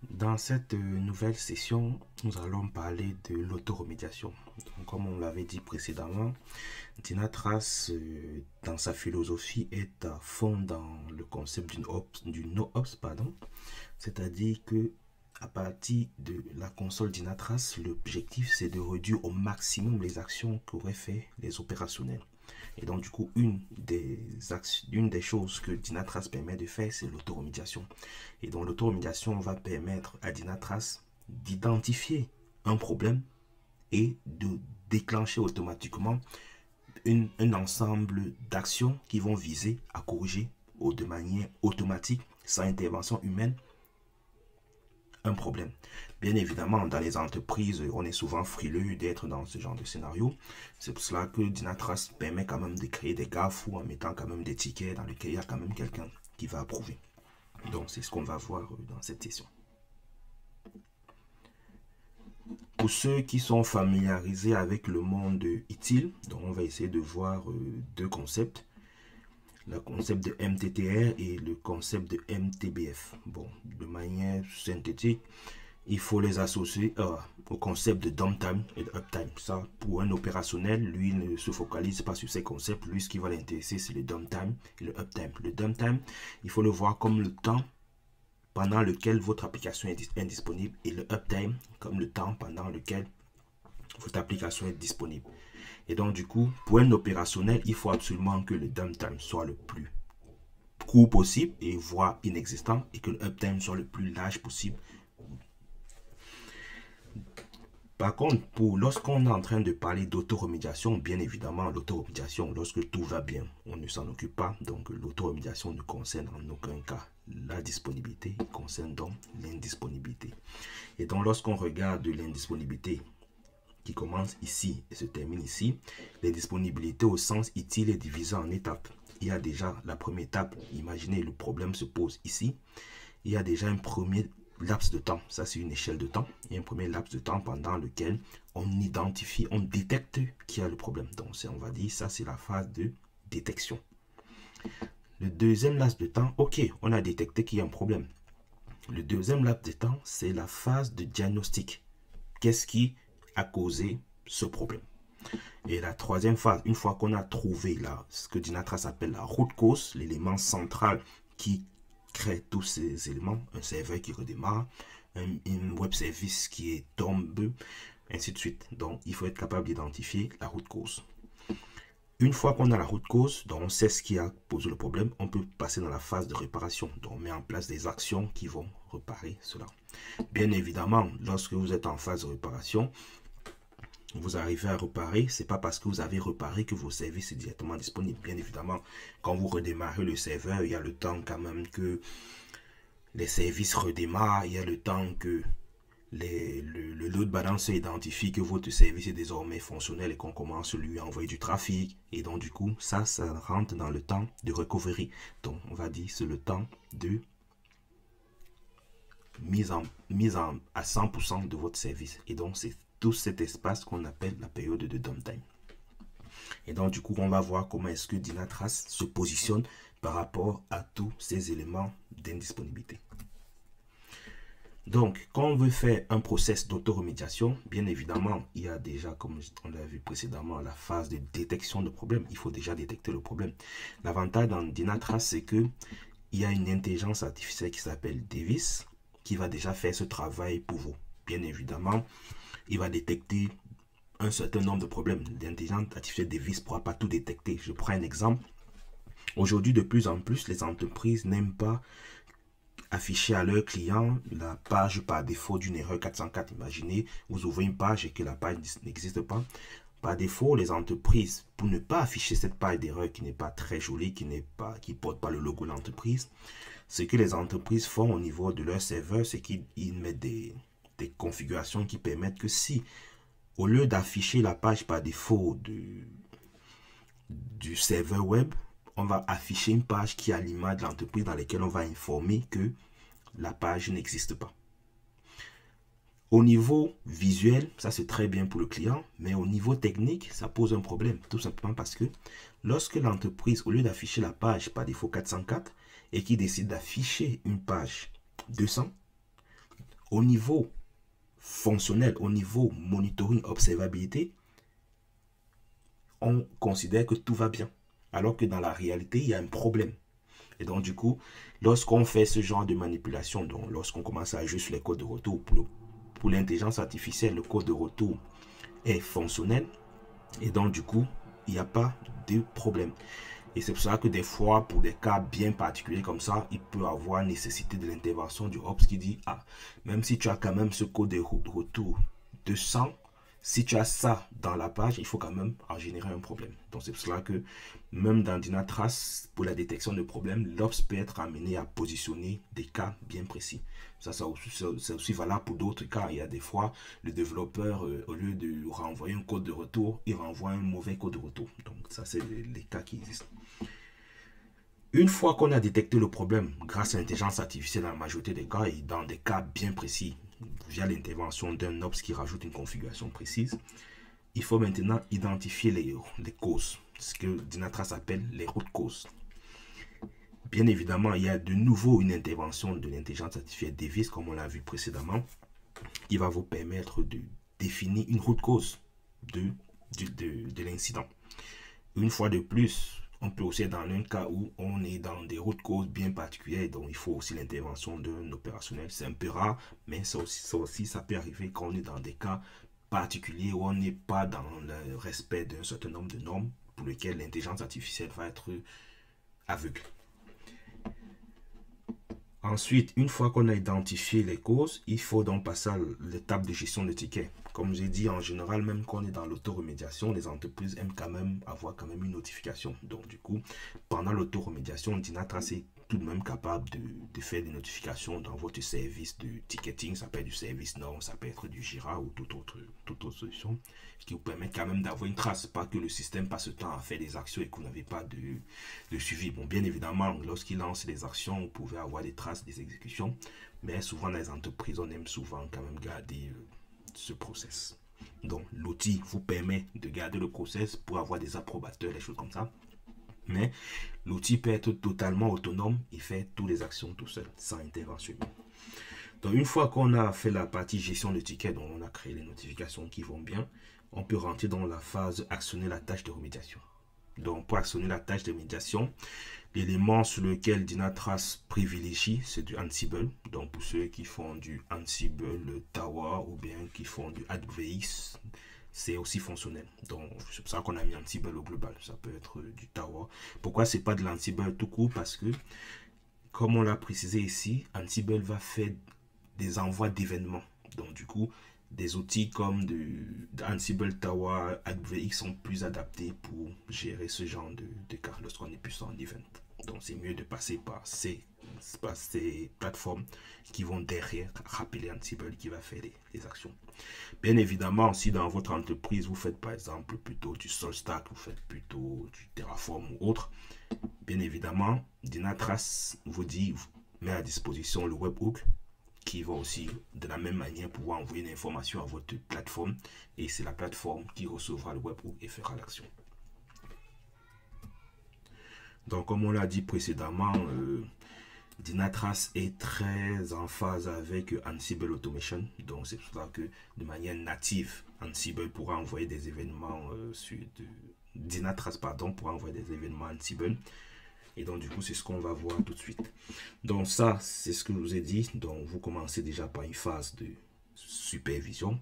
Dans cette nouvelle session, nous allons parler de l'autoremédiation. Comme on l'avait dit précédemment, Dynatrace, dans sa philosophie, est à fond dans le concept du no-ops, c'est-à-dire que à partir de la console Dynatrace, l'objectif c'est de réduire au maximum les actions qu'auraient fait les opérationnels. Et donc, du coup, une des choses que Dynatrace permet de faire, c'est l'autoremédiation. Et donc, l'autoremédiation va permettre à Dynatrace d'identifier un problème et de déclencher automatiquement un ensemble d'actions qui vont viser à corriger de manière automatique, sans intervention humaine, un problème. Bien évidemment, dans les entreprises, on est souvent frileux d'être dans ce genre de scénario. C'est pour cela que Dynatrace permet quand même de créer des garde-fous en mettant quand même des tickets dans lesquels il y a quand même quelqu'un qui va approuver. Donc, c'est ce qu'on va voir dans cette session. Pour ceux qui sont familiarisés avec le monde utile, donc on va essayer de voir deux concepts. Le concept de MTTR et le concept de MTBF. Bon, de manière synthétique, il faut les associer au concept de downtime et de uptime. Ça, pour un opérationnel, lui ne se focalise pas sur ces concepts. Lui, ce qui va l'intéresser, c'est le downtime et le uptime. Le downtime, il faut le voir comme le temps pendant lequel votre application est indisponible et le uptime comme le temps pendant lequel votre application est disponible. Et donc, du coup, pour un opérationnel, il faut absolument que le downtime soit le plus court possible et voire inexistant et que le uptime soit le plus large possible. Par contre, lorsqu'on est en train de parler d'autoremédiation, bien évidemment, l'autoremédiation, lorsque tout va bien, on ne s'en occupe pas. Donc, l'autoremédiation ne concerne en aucun cas la disponibilité, il concerne donc l'indisponibilité. Et donc, lorsqu'on regarde l'indisponibilité qui commence ici et se termine ici, l'indisponibilité au sens utile est divisée en étapes. Il y a déjà la première étape, imaginez le problème se pose ici. Il y a déjà un premier laps de temps, ça c'est une échelle de temps, il y a un premier laps de temps pendant lequel on identifie, on détecte qu'il y a le problème. Donc on va dire ça c'est la phase de détection. Le deuxième laps de temps, ok, on a détecté qu'il y a un problème. Le deuxième laps de temps, c'est la phase de diagnostic. Qu'est-ce qui a causé ce problème? Et la troisième phase, une fois qu'on a trouvé ce que Dynatrace appelle la root cause, l'élément central qui crée tous ces éléments, un serveur qui redémarre, un web service qui tombe, ainsi de suite. Donc, il faut être capable d'identifier la root cause. Une fois qu'on a la root cause, donc on sait ce qui a posé le problème, on peut passer dans la phase de réparation. Donc, on met en place des actions qui vont réparer cela. Bien évidemment, lorsque vous êtes en phase de réparation, vous arrivez à réparer, c'est pas parce que vous avez réparé que vos services sont directement disponibles. Bien évidemment, quand vous redémarrez le serveur, il y a le temps quand même que les services redémarrent, il y a le temps que le load balancer identifie que votre service est désormais fonctionnel et qu'on commence à lui envoyer du trafic. Et donc du coup, ça rentre dans le temps de recovery. Donc on va dire c'est le temps de mise à 100% de votre service. Et donc c'est tout cet espace qu'on appelle la période de downtime. Et donc, du coup, on va voir comment est-ce que Dynatrace se positionne par rapport à tous ces éléments d'indisponibilité. Donc, quand on veut faire un process d'autoremédiation, bien évidemment, il y a déjà, comme on l'a vu précédemment, la phase de détection de problème. Il faut déjà détecter le problème. L'avantage dans Dynatrace, c'est que il y a une intelligence artificielle qui s'appelle Davis, qui va déjà faire ce travail pour vous. Bien évidemment, il va détecter un certain nombre de problèmes. L'intelligence artificielle Davis ne pourra pas tout détecter. Je prends un exemple. Aujourd'hui, de plus en plus, les entreprises n'aiment pas afficher à leurs clients la page par défaut d'une erreur 404. Imaginez, vous ouvrez une page et que la page n'existe pas. Par défaut, les entreprises, pour ne pas afficher cette page d'erreur qui n'est pas très jolie, qui ne porte pas le logo de l'entreprise, ce que les entreprises font au niveau de leur serveur, c'est qu'ils mettent des configurations qui permettent que si, au lieu d'afficher la page par défaut du serveur web, on va afficher une page qui a l'image de l'entreprise dans laquelle on va informer que la page n'existe pas. Au niveau visuel, ça c'est très bien pour le client, mais au niveau technique, ça pose un problème. Tout simplement parce que lorsque l'entreprise, au lieu d'afficher la page par défaut 404 et qui décide d'afficher une page 200, au niveau fonctionnel, au niveau monitoring, observabilité, on considère que tout va bien. Alors que dans la réalité, il y a un problème. Et donc, du coup, lorsqu'on fait ce genre de manipulation, donc lorsqu'on commence à ajuster les codes de retour, pour l'intelligence artificielle, le code de retour est fonctionnel. Et donc, du coup, il n'y a pas de problème. Et c'est pour ça que des fois, pour des cas bien particuliers comme ça, il peut avoir nécessité de l'intervention du Ops qui dit, ah, même si tu as quand même ce code de retour de 100, si tu as ça dans la page, il faut quand même en générer un problème. Donc c'est pour cela que même dans Dynatrace, pour la détection de problèmes, l'Ops peut être amené à positionner des cas bien précis. C'est aussi valable pour d'autres cas. Il y a des fois, le développeur, au lieu de renvoyer un code de retour, il renvoie un mauvais code de retour. Donc ça, c'est les cas qui existent. Une fois qu'on a détecté le problème grâce à l'intelligence artificielle, dans la majorité des cas et dans des cas bien précis, via l'intervention d'un Ops qui rajoute une configuration précise, il faut maintenant identifier les causes, ce que Dynatrace appelle les root causes. Bien évidemment, il y a de nouveau une intervention de l'intelligence artificielle Devis, comme on l'a vu précédemment, qui va vous permettre de définir une root cause de l'incident. Une fois de plus, on peut aussi être dans un cas où on est dans des root causes bien particulières, donc il faut aussi l'intervention d'un opérationnel. C'est un peu rare, mais ça peut arriver quand on est dans des cas particuliers où on n'est pas dans le respect d'un certain nombre de normes pour lesquelles l'intelligence artificielle va être aveugle. Ensuite, une fois qu'on a identifié les causes, il faut donc passer à l'étape de gestion de tickets. Comme j'ai dit, en général, même quand on est dans l'autoremédiation, les entreprises aiment quand même avoir une notification. Donc, du coup, pendant l'autoremédiation, Dynatrace est tout de même capable de faire des notifications dans votre service de ticketing. Ça peut être du service norm, ça peut être du Jira ou toute autre solution qui vous permet quand même d'avoir une trace. Pas que le système passe le temps à faire des actions et que vous n'avez pas de suivi. Bon, bien évidemment, lorsqu'il lance des actions, vous pouvez avoir des traces des exécutions. Mais souvent, dans les entreprises, on aime souvent quand même garder ce process. Donc, l'outil vous permet de garder le process pour avoir des approbateurs, des choses comme ça. Mais l'outil peut être totalement autonome et faire toutes les actions tout seul, sans intervention. Donc, une fois qu'on a fait la partie gestion de tickets, dont on a créé les notifications qui vont bien, on peut rentrer dans la phase actionner la tâche de remédiation. Donc, pour actionner la tâche de remédiation, l'élément sur lequel Dynatrace privilégie, c'est du Ansible. Donc, pour ceux qui font du Ansible Tower ou bien qui font du AWS, c'est aussi fonctionnel. Donc, c'est pour ça qu'on a mis Ansible au global. Ça peut être du Tower. Pourquoi c'est pas de l'Ansible tout court? Parce que, comme on l'a précisé ici, Ansible va faire des envois d'événements. Donc, du coup, des outils comme Ansible Tower, AWS sont plus adaptés pour gérer ce genre de cas lorsqu'on est plus en event. Donc, c'est mieux de passer par ces plateformes qui vont derrière rappeler Ansible qui va faire les actions. Bien évidemment, si dans votre entreprise, vous faites par exemple plutôt du SoulStack, vous faites plutôt du Terraform ou autre, bien évidemment, Dynatrace vous met à disposition le webhook qui va aussi de la même manière pouvoir envoyer une information à votre plateforme et c'est la plateforme qui recevra le webhook et fera l'action. Donc comme on l'a dit précédemment, Dynatrace est très en phase avec Ansible Automation. Donc c'est pour ça que de manière native, Ansible pourra envoyer des événements Dynatrace pourra envoyer des événements Ansible. Et donc, du coup, c'est ce qu'on va voir tout de suite. Donc, ça, c'est ce que je vous ai dit. Donc, vous commencez déjà par une phase de supervision.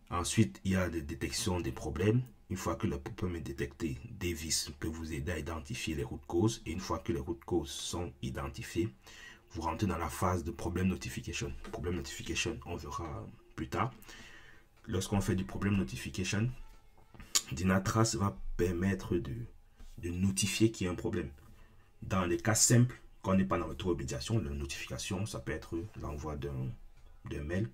Ensuite, il y a la détection des problèmes. Une fois que le problème est détecté, Devis peut vous aider à identifier les root causes. Et une fois que les root causes sont identifiées, vous rentrez dans la phase de problem notification. Problem notification, on verra plus tard. Lorsqu'on fait du problem notification, Dynatrace va permettre de notifier qu'il y a un problème. Dans les cas simples, quand on n'est pas dans l'autoremédiation, la notification, ça peut être l'envoi d'un mail.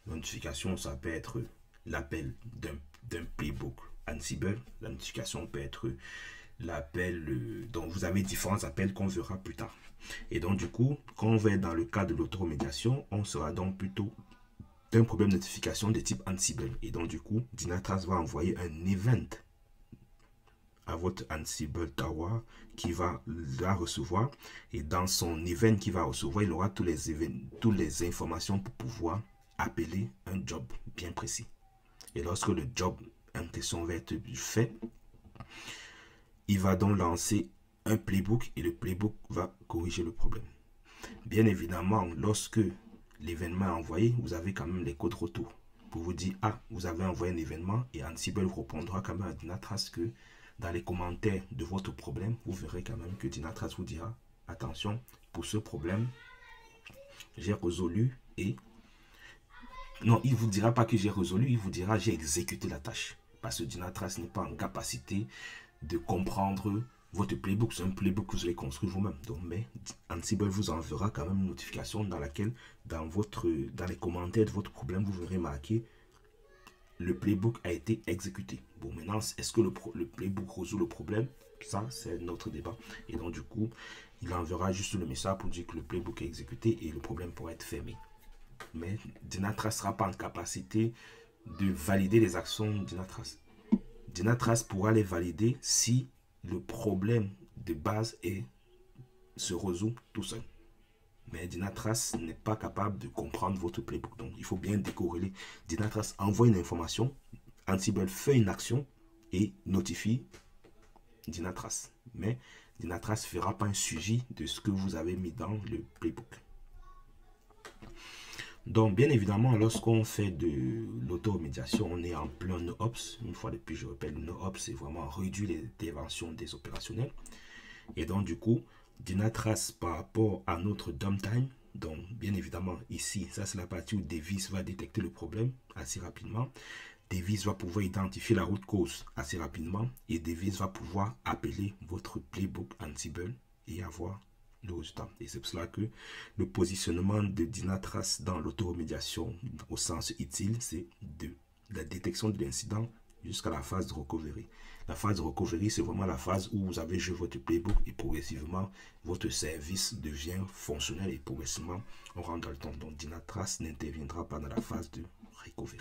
La notification, ça peut être l'appel d'un playbook Ansible. La notification peut être l'appel, donc vous avez différents appels qu'on verra plus tard. Et donc du coup, quand on va être dans le cas de l'autoremédiation, on sera donc plutôt d'un problème de notification de type Ansible. Et donc du coup, Dynatrace va envoyer un event à votre Ansible Tower qui va la recevoir, et dans son event qu'il va recevoir, il aura toutes les informations pour pouvoir appeler un job bien précis. Et lorsque le job en question va être fait, il va donc lancer un playbook et le playbook va corriger le problème. Bien évidemment, lorsque l'événement est envoyé, vous avez quand même les codes retour pour vous dire, ah, vous avez envoyé un événement, et Ansible répondra quand même à Dynatrace que dans les commentaires de votre problème, vous verrez quand même que Dynatrace vous dira, attention, pour ce problème, j'ai résolu et... Non, il ne vous dira pas que j'ai résolu, il vous dira j'ai exécuté la tâche. Parce que Dynatrace n'est pas en capacité de comprendre votre playbook. C'est un playbook que vous allez construire vous-même. Donc, mais Ansible vous enverra quand même une notification dans laquelle, dans les commentaires de votre problème, vous verrez marqué le playbook a été exécuté. Bon, maintenant, est-ce que le playbook résout le problème? Ça, c'est notre débat. Et donc, du coup, il enverra juste le message pour dire que le playbook est exécuté et le problème pourra être fermé. Mais Dynatrace ne sera pas en capacité de valider les actions de Dynatrace. Dynatrace pourra les valider si le problème de base se résout tout seul. Mais Dynatrace n'est pas capable de comprendre votre playbook. Donc, il faut bien décorréler. Dynatrace envoie une information, Ansible fait une action et notifie Dynatrace. Mais Dynatrace ne fera pas un suivi de ce que vous avez mis dans le playbook. Donc, bien évidemment, lorsqu'on fait de l'automédiation, on est en plein NoOps. Une fois de plus, je rappelle, le NoOps, c'est vraiment réduire les interventions des opérationnels. Et donc, du coup, Dynatrace par rapport à notre downtime, donc bien évidemment ici, ça c'est la partie où Devis va détecter le problème assez rapidement. Devis va pouvoir identifier la route cause assez rapidement et Devis va pouvoir appeler votre playbook Ansible et avoir le résultat. Et c'est pour cela que le positionnement de Dynatrace dans l'automédiation au sens utile, c'est de la détection de l'incident jusqu'à la phase de recovery. La phase de recovery, c'est vraiment la phase où vous avez joué votre playbook et progressivement, votre service devient fonctionnel et progressivement, on rentre dans le temps. Donc, Dynatrace n'interviendra pas dans la phase de recovery.